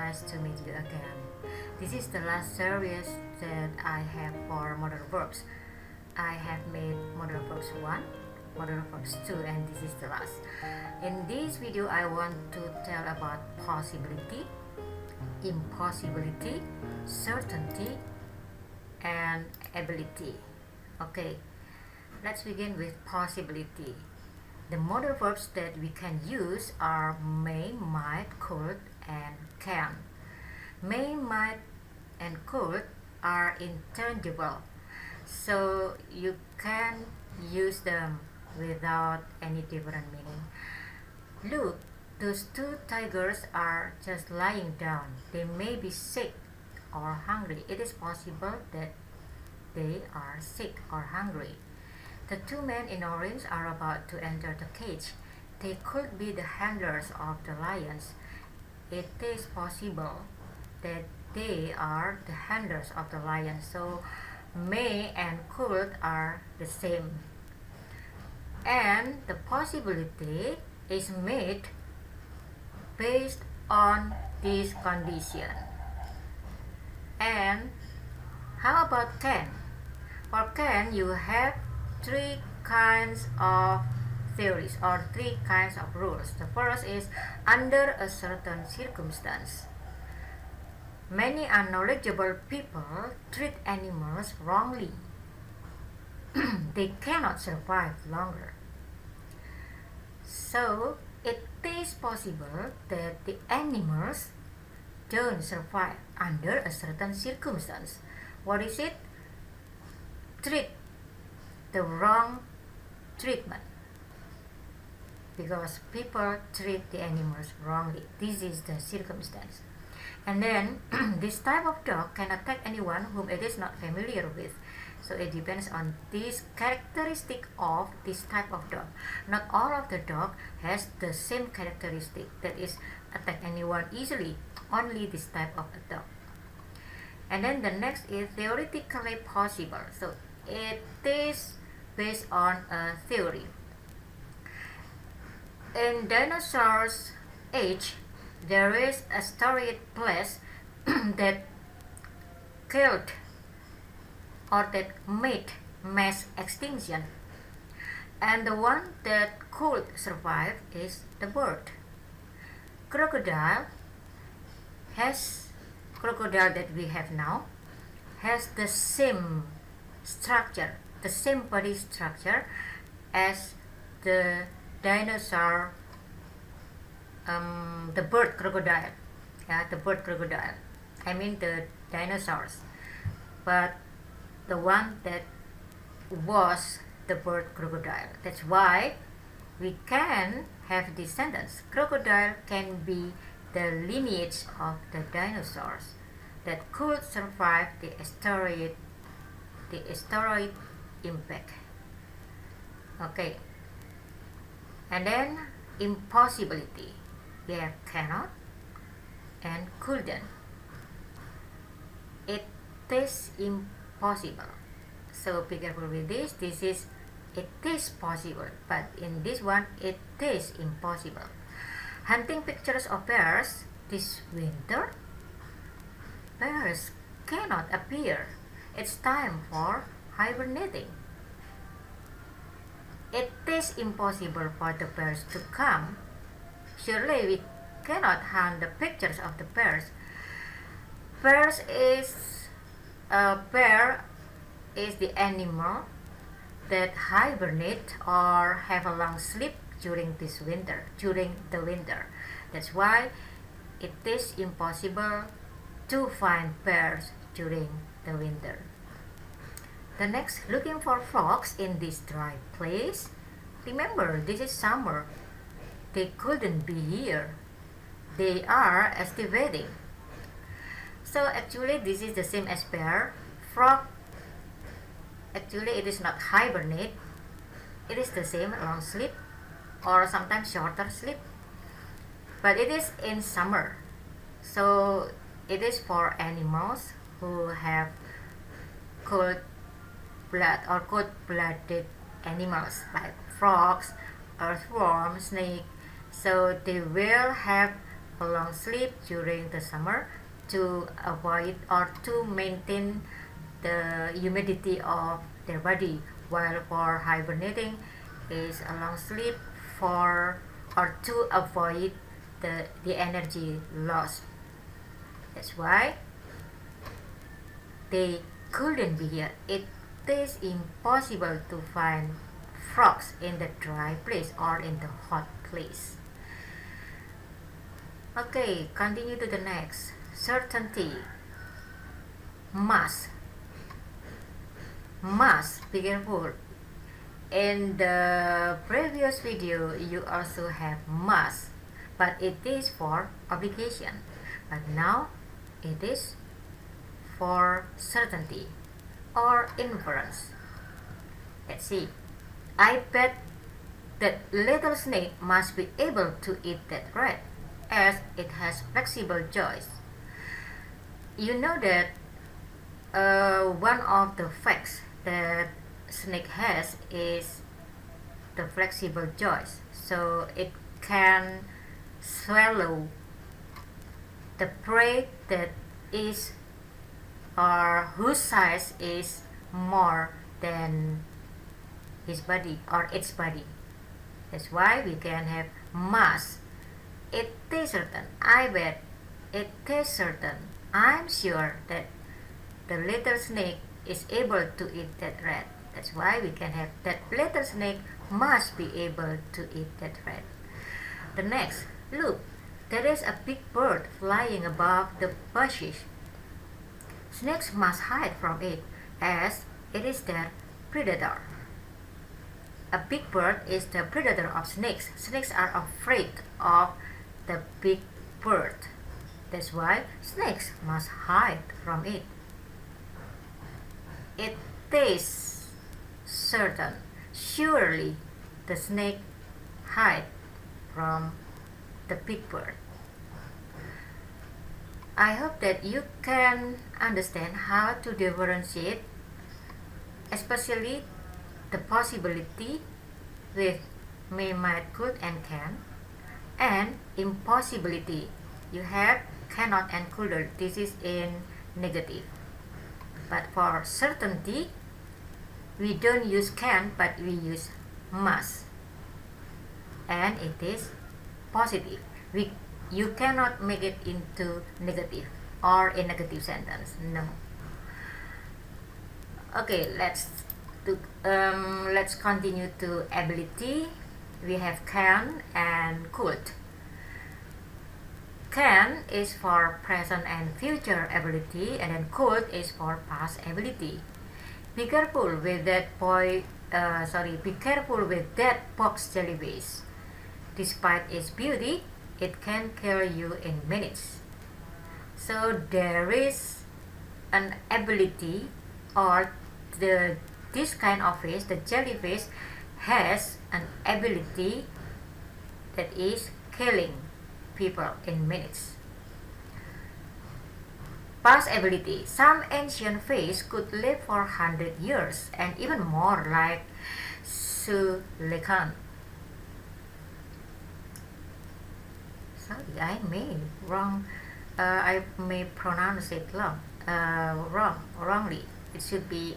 nice to meet you again. This is the last series that I have for modal verbs. I have made modal verbs 1, modal verbs 2, and this is the last. In this video, I want to tell about possibility, impossibility, certainty, and ability. Okay, let's begin with possibility. The modal verbs that we can use are may, might, could, and can. May, might, and could are interchangeable, so you can use them without any different meaning. Look, those two tigers are just lying down. They may be sick or hungry. It is possible that they are sick or hungry. The two men in orange are about to enter the cage. They could be the handlers of the lions. It is possible that they are the handlers of the lions. So may and could are the same. And the possibility is made based on this condition. And how about can? For can, you have three kinds of theories or three kinds of rules. The first is under a certain circumstance. Many unknowledgeable people treat animals wrongly. They cannot survive longer. So it is possible that the animals don't survive under a certain circumstance. What is it? Treat the wrong treatment, because people treat the animals wrongly. This is the circumstance. And then this type of dog can attack anyone whom it is not familiar with. So it depends on this characteristic of this type of dog. Not all of the dog has the same characteristic, that is attack anyone easily. Only this type of a dog. And then the next is theoretically possible. So it is based on a theory. In dinosaurs' age, there is a storied place that killed or that made mass extinction, and the one that could survive is the bird. Crocodile that we have now has the same structure, the same body structure as the dinosaur, the bird crocodile. The bird crocodile. I mean the dinosaurs. But the one that was the bird crocodile. That's why we can have descendants. Crocodile can be the lineage of the dinosaurs that could survive the asteroid impact. Okay. And then impossibility. We have cannot and couldn't. It is impossible. So be careful with this. This is it is possible, but in this one it is impossible. Hunting pictures of bears this winter. Bears cannot appear. It's time for hibernating. It is impossible for the bears to come. Surely we cannot hunt the pictures of the bears. Bear is the animal that hibernate or have a long sleep during the winter. That's why it is impossible to find bears during the winter. The next, looking for frogs in this dry place. Remember, this is summer. They couldn't be here. They are estivating. So actually this is the same as bear. Frog, actually it is not hibernate. It is the same, long sleep or sometimes shorter sleep. But it is in summer. So it is for animals who have cold blood or cold-blooded animals like frogs, earthworms, snake. So they will have a long sleep during the summer to avoid or to maintain the humidity of their body, while for hibernating is a long sleep for or to avoid the energy loss. That's why they couldn't be here. It is impossible to find frogs in the dry place or in the hot place. Okay, continue to the next. Certainty. Must. Must, be careful. In the previous video, you also have must, but it is for obligation. But now, it is for certainty or inference. Let's see. I bet that little snake must be able to eat that rat, as it has flexible jaws. You know that one of the facts that snake has is the flexible jaws, so it can swallow the prey that is or whose size is more than his body or its body. That's why we can have must. It is certain. I bet. It is certain. I'm sure that the little snake is able to eat that rat. That's why we can have that little snake must be able to eat that rat. The next, look, there is a big bird flying above the bushes. Snakes must hide from it, as it is their predator. A big bird is the predator of snakes. Snakes are afraid of the big bird. That's why snakes must hide from it. It is certain. Surely the snake hide from the big bird. I hope that you can understand how to differentiate, especially the possibility with may, might, could, and can, and impossibility. You have cannot and couldn't. This is in negative. But for certainty, we don't use can, but we use must, and it is positive. You cannot make it into negative or a negative sentence. No. Okay, let's continue to ability. We have can and could. Can is for present and future ability, and then could is for past ability. Be careful with that Be careful with that box jellyfish. Despite its beauty, it can kill you in minutes. So there is an ability, or this kind of fish, the jellyfish, has an ability that is killing people in minutes. Past ability. Some ancient fish could live for 100 years and even more, like Sulekan. Sorry, I may pronounce it wrongly. It should be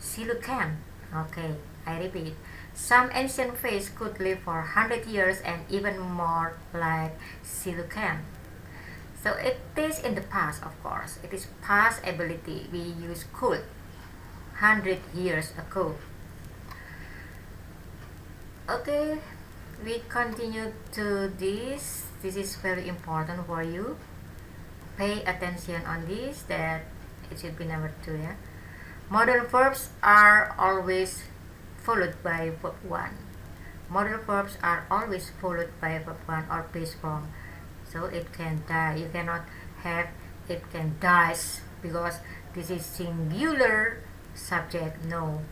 silucan. Okay, I repeat. Some ancient fish could live for 100 years and even more, like silucan. So it is in the past, of course. It is past ability. We use could 100 years ago. Okay, we continue to this. This is very important for you. Pay attention on this, that it should be number 2. Yeah? Modal verbs are always followed by verb 1. Modal verbs are always followed by verb 1 or base form. So it can die. You cannot have it can dies, because this is singular subject. No.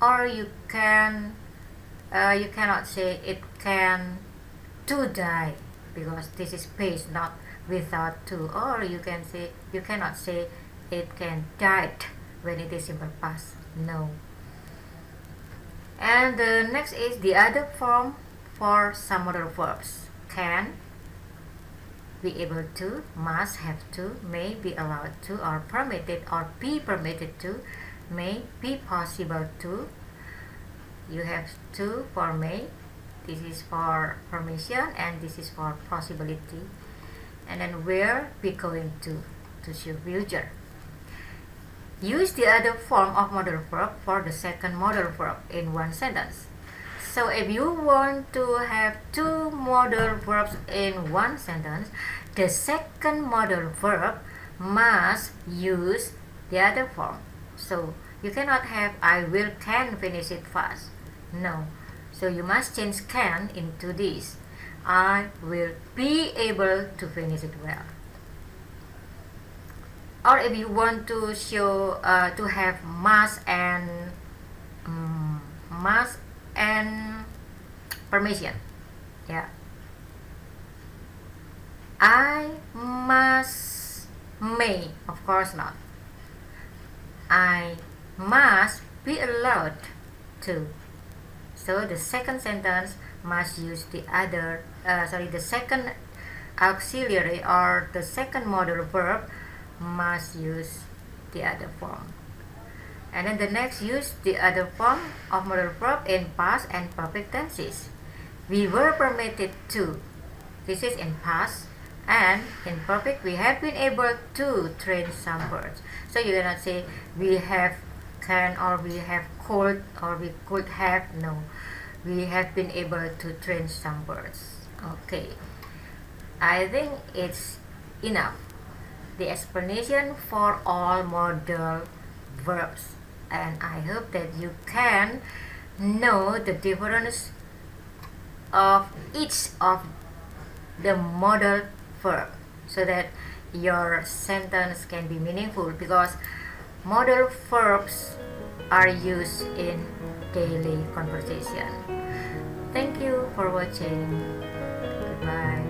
Or you cannot say it can to die, because this is base, not without to. Or you cannot say it can died when it is simple past. No. And the next is the other form for some modal verbs. Can, be able to, must have to, may be allowed to, or permitted or be permitted to, may be possible to. You have to for may, this is for permission, and this is for possibility. And then where be going to show future. Use the other form of modal verb for the second modal verb in one sentence. So if you want to have two modal verbs in one sentence, the second modal verb must use the other form. So you cannot have I will can finish it fast. No. So you must change can into this. I will be able to finish it well. Or if you want to show to have must and permission, yeah. I must may, of course not. I must be allowed to. So the second sentence must use the other the second auxiliary or the second modal verb must use the other form. And then the next, use the other form of modal verb in past and perfect tenses. We were permitted to. This is in past. And in perfect, we have been able to train some birds. So you cannot say we have can or we have could or we could have. No, we have been able to train some birds. Okay, I think it's enough. The explanation for all modal verbs, and I hope that you can know the difference of each of the modal verb so that your sentence can be meaningful, because modal verbs are used in daily conversation. Thank you for watching. Goodbye.